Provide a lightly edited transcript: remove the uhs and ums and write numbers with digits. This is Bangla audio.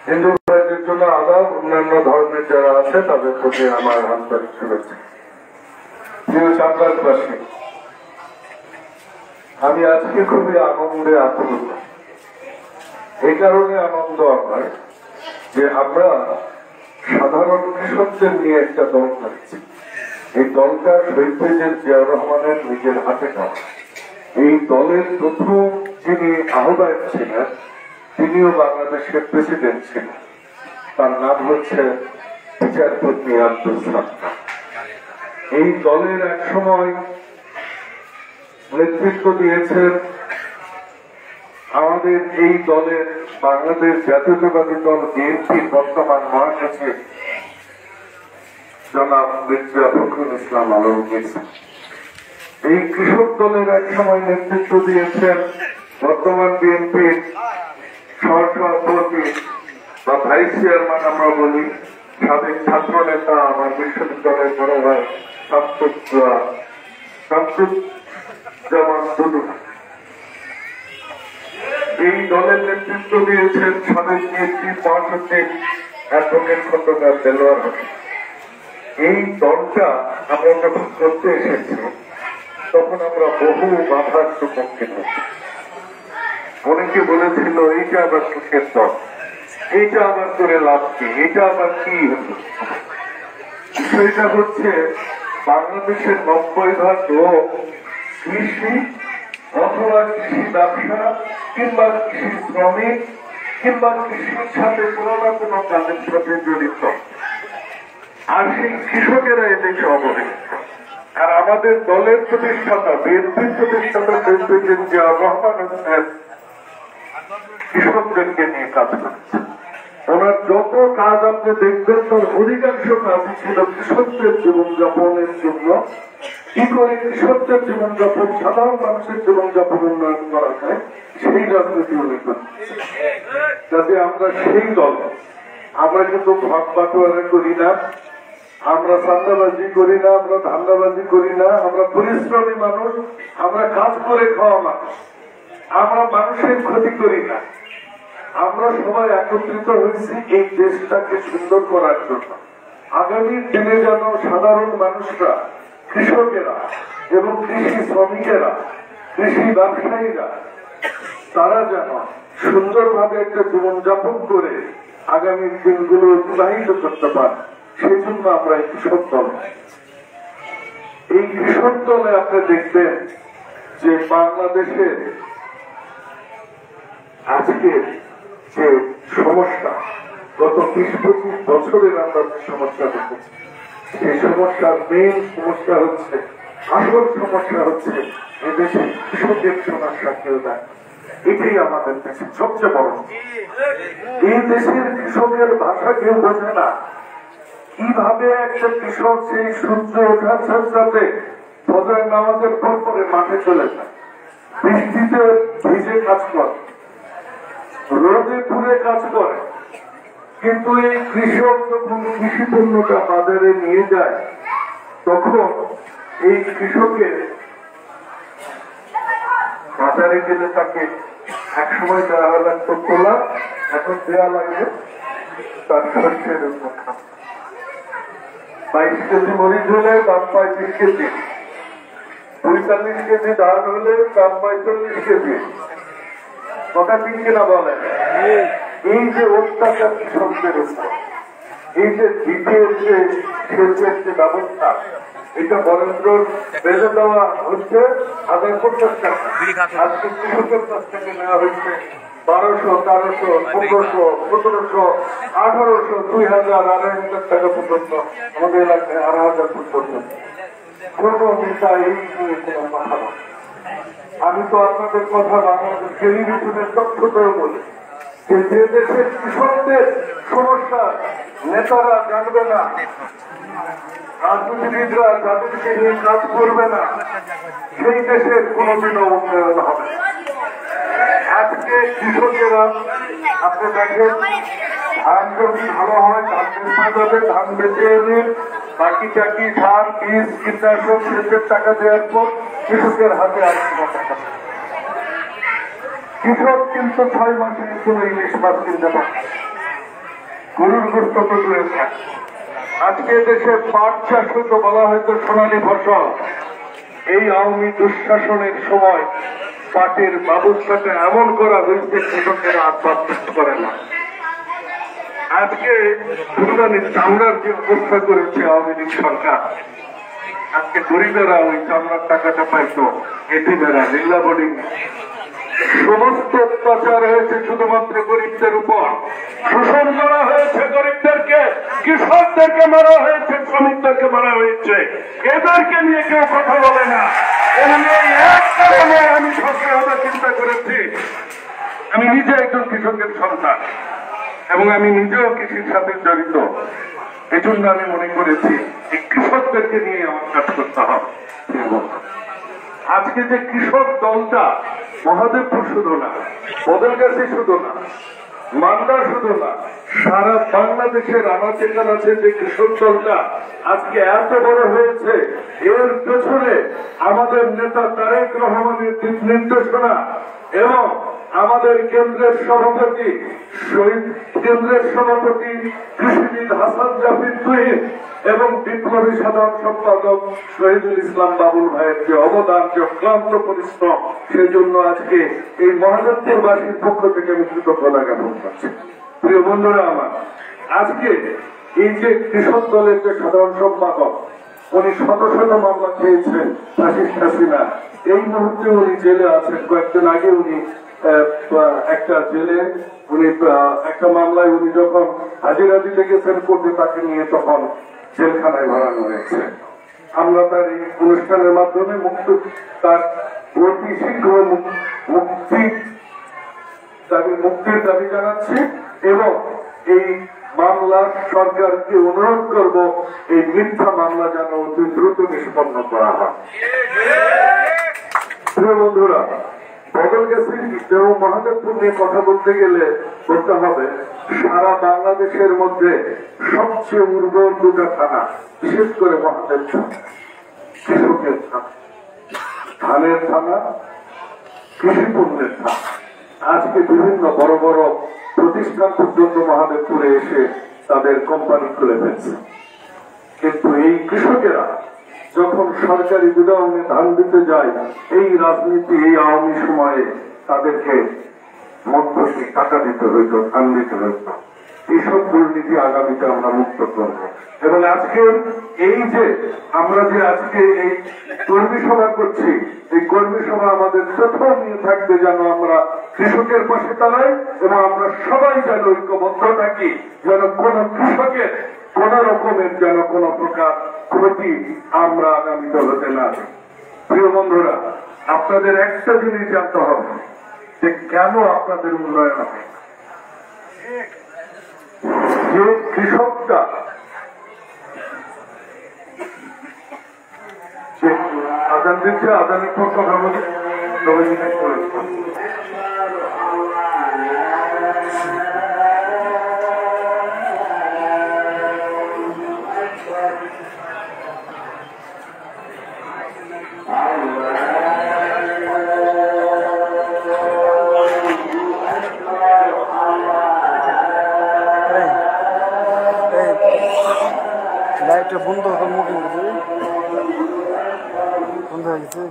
হিন্দু ভাইদের জন্য আদাব, অন্যান্য ধর্মের যারা আছে তাদের প্রতি আমার আন্তরিক শুভেচ্ছা। প্রিয় চাঁদবাসী, আমি আজকে খুবই আনন্দে আপ্লুত। এই কারণে আনন্দ আমার যে আমরা সাধারণ কৃষকদের নিয়ে একটা দল করেছি। এই দলটা শহীদ প্রেসিডেন্ট জিয়াউর রহমানের নিজের হাতে করা। এই দলের প্রথম যিনি আহ্বায়ক ছিলেন তিনিও বাংলাদেশের প্রেসিডেন্ট ছিলেন। তার নাম হচ্ছে বিচারপতি আব্দুল সাত্তার। এই দলের এক সময় নেতৃত্ব দিয়েছেন আমাদের এই দলের বাংলাদেশ জাতীয়তাবাদী দল বিএনপির বর্তমান মহাসচিব জনাব মির্জা ফখরুল ইসলাম আলমগীর। এই কৃষক দলের এক সময় নেতৃত্ব দিয়েছেন বর্তমান বিএনপির সহসভাপতি বা ভাইস চেয়ারম্যান আমরা বলি, সাবেক ছাত্র নেতা, আমার বিশ্ববিদ্যালয়ের বড় ভাই শামসুজ্জামান দুদু। এই দলের নেতৃত্ব দিয়েছেন সাবেক বিএনপি মহাসচিব অ্যাডভোকেট খন্দকার দেলোয়ার হোসেন। এই দলটা আমরা যখন করতে এসেছি তখন আমরা বহু বাধার সম্মুখীন হয়েছি। অনেকে বলেছিল এইটা আবার সুখের দল, এইটা আবার করে লাভ কি, এটা আবার কি হলো। বিষয়টা হচ্ছে বাংলাদেশের 90% লোক কৃষি অথবা কৃষি ব্যবসা কিংবা কৃষি শ্রমিক কিংবা কৃষির সাথে কোনো না কোনো কাজের সাথে জড়িত। আর সেই কৃষকেরা এদেশে অবহেলিত। আর আমাদের দলের প্রতিষ্ঠাতা বিএনপির প্রতিষ্ঠাতা প্রেসিডেন্ট জিয়াউর রহমান হোসেন কৃষকদেরকে নিয়ে কাজ করছে। ওনার যত কাজ আপনি দেখবেন তার অধিকাংশ কাজ ছিল কৃষকদের জীবনযাপনের জন্য। কি করে কৃষকদের জীবনযাপন, সাধারণ মানুষের জীবনযাপন উন্নয়ন করা যায় সেই রাজনীতি উনি করছে। যাতে আমরা সেই দল, আমরা কিন্তু ভাগ বাটোয়ারা করি না, আমরা চাঁদাবাজি করি না, আমরা ধান্দাবাজি করি না, আমরা পরিশ্রমী মানুষ, আমরা কাজ করে খাওয়া মানুষ, আমরা মানুষের ক্ষতি করি না। আমরা সবাই একত্রিত হয়েছি এই দেশটাকে সুন্দর করার জন্য। আগামী দিনে যেন সাধারণ মানুষরা, কৃষকেরা এবং কৃষি শ্রমিকেরা, কৃষি ব্যবসায়ীরা তারা যেন সুন্দরভাবে একটা জীবনযাপন করে আগামী দিনগুলো অতিবাহিত করতে পারে, সেই জন্য আমরা এই কৃষক দল। এই কৃষক দলে আপনি দেখবেন যে বাংলাদেশে আজকে যে সমস্যা, গত 20-25 বছরের আমরা যে সমস্যা দেখেছি, সেই সমস্যার মেইন সমস্যা হচ্ছে, আসল সমস্যা হচ্ছে এদেশে কৃষকের সমস্যা কেউ দেয়। এটাই আমাদের দেশের সবচেয়ে বড়। এই দেশের কৃষকের ভাষা কেউ বোঝে না। কিভাবে একটা কৃষক সেই সূর্য ওঠার সাথে ফজর নামাজের পর পরে মাঠে চলে যায়, বৃষ্টিতে ভিজে কাজ করে, রোদে পুড়ে কাজ করে, কিন্তু এই কৃষক যখন কৃষি পণ্যটা বাজারে নিয়ে যায় তখন এই কৃষকের বাজারে গেলে তাকে একসময় দেওয়া লাগতো তোলা, এখন দেওয়া লাগবে তার শস্যের উপর। 22 কেজি মরিচ হলে দাম পায় 20 কেজি, 45 কেজি ধান হলে দাম পায় 40 কেজি। কথা ঠিক কিনা বলেন? এই যে অত্যাচার কৃষকদের উপর, এই যে দ্বিতীয় যে সেচের যে ব্যবস্থা, এটা বরেন্দ্র বেঁধে দেওয়া হচ্ছে 1050 টাকা, আজকে কৃষকের কাছ থেকে নেওয়া হচ্ছে 1200, 1300, 1500, 1700, 1800, 2000, 2500 টাকা পর্যন্ত, আমাদের এলাকায় 8000 পর্যন্ত। কোন নেতা এই নিয়ে কোন কথা না। আমি তো আপনাদের কথা বাংলাদেশ টেলিভিশনের তথ্যটাও বলি যে দেশের কৃষকদের সমস্যা নেতারা জানবে না, রাজনীতিবিদরা যাদেরকে নিয়ে কাজ করবে না, সেই দেশের কোনোদিনও উন্নয়ন হবে। আজকে কৃষকেরা আপনি দেখেন ধান যদি ভালো হয় ধান বেচা যাবে, ধান বেচে এনে বাকি টাকি ধান, বীজ, কীটনাশক, সেচের টাকা দেওয়ার পর কৃষকের হাতে আর কোনো টাকা। কৃষক কিন্তু 6 মাসে কোনো ইলিশ মাছ কিনতে পারে, গরুর গোস্ত তো দূরে থাক। আজকে দেশে পাট চাষ হতো, বলা হয়তো সোনালী ফসল। এই আওয়ামী দুঃশাসনের সময় পাটের ব্যবস্থাটা এমন করা হয়েছে কৃষকেরা আত্মহত্যা করে না। আজকে ফুলদানির চামড়ার যে অবস্থা করেছে আওয়ামী লীগ সরকার, আজকে গরিবেরা ওই চামড়ার টাকাটা পাইতো, এটিমেরা লীলা বোর্ডিং। সমস্ত অত্যাচার হয়েছে শুধুমাত্র গরিবদের উপর, শোষণ করা হয়েছে গরিবদেরকে, কৃষকদেরকে মারা হয়েছে, শ্রমিকদেরকে মারা হয়েছে। এদেরকে নিয়ে কেউ কথা বলে না। এক কারণে আমি সরকার চিন্তা করেছি, আমি নিজে একজন কৃষকের সন্তান এবং আমি নিজেও কৃষির সাথে জড়িত। এই জন্য আমি মনে করেছি এই কৃষকদেরকে নিয়ে আমার কাজ করতে হবে। আজকে যে কৃষক দলটা মহাদেবপুর শুধু না, বদলগাছি শুধু না, মালদা শুধু না, সারা বাংলাদেশের আনাচে কানাচে যে কৃষক দলটা আজকে এত বড় হয়েছে, এর পেছনে আমাদের নেতা তারেক রহমানের দিক নির্দেশনা এবং আমাদের কেন্দ্রের সভাপতি কৃষিবিদ হাসান জাফির তুহিন এবং বিপ্লবী সাধারণ সম্পাদক শহীদুল ইসলাম বাবুল ভাইয়ের যে অবদান, যে অক্লান্ত পরিশ্রম, সেজন্য আজকে এই মহাদেবপুরবাসীর পক্ষ থেকে আমি কৃতজ্ঞতা জ্ঞাপন করছি। প্রিয় বন্ধুরা আমার, আজকে এই যে কৃষক দলের যে সাধারণ সম্পাদক, উনি শত শত মামলা খেয়েছেন ফাঁসির হাসিনা, এই মুহূর্তে উনি জেলে আছেন। কয়েকদিন আগে উনি একটা জেলে একটা মামলায় উনি যখন হাজিরা দিতে গেছেন কোর্টে, তাকে নিয়ে তখন জেলখানায় ভরানো হয়েছে। আমরা তার এই অনুষ্ঠানের মাধ্যমে তার অতি শীঘ্র মুক্তির দাবি জানাচ্ছি এবং এই মামলা সরকারকে অনুরোধ করব এই মিথ্যা মামলা যেন অতি দ্রুত নিষ্পন্ন করা হয়। প্রিয় বন্ধুরা, বদলগাছি এবং মহাদেবপুর নিয়ে কথা বলতে গেলে বলতে হবে সারা বাংলাদেশের মধ্যে সবচেয়ে উর্বর দুটা থানা, বিশেষ করে মহাদেবপুর কৃষকের থানা, ধানের থানা, কৃষি পণ্যের থানা। আজকে বিভিন্ন বড় বড় প্রতিষ্ঠান পর্যন্ত মহাদেবপুরে এসে তাদের কোম্পানি খুলে ফেলছে। কিন্তু এই কৃষকেরা যখন সরকারি গুদামে ধান দিতে যায়, এই রাজনীতি, এই আওয়ামী সময়ে তাদেরকে মধ্যে টাকা দিতে হইত, ধান দিতে হইত। এইসব দুর্নীতি আগামীতে আমরা মুক্ত করব। এবং আজকে এই যে আমরা যে আজকে এই কর্মী সভা করছি, এই কর্মী সভা আমাদের প্রথম নিয়ে থাকবে যেন আমরা কৃষকের পাশে দাঁড়াই এবং আমরা সবাই যেন ঐক্যবদ্ধ থাকি, যেন কোন কৃষকের কোন রকমের যেন কোন প্রকার ক্ষতি আমরা আগামীতে হতে না দিই। প্রিয় বন্ধুরা, আপনাদের একটা জিনিস জানতে হবে যে কেন আপনাদের উন্নয়ন হবে। যে কৃষকটা আদান দিচ্ছে, আদানের পর কথা বলে সবাই জিনিস করেছে। লাইটটা বন্ধ মুখে বন্ধ হয়ে গেছে।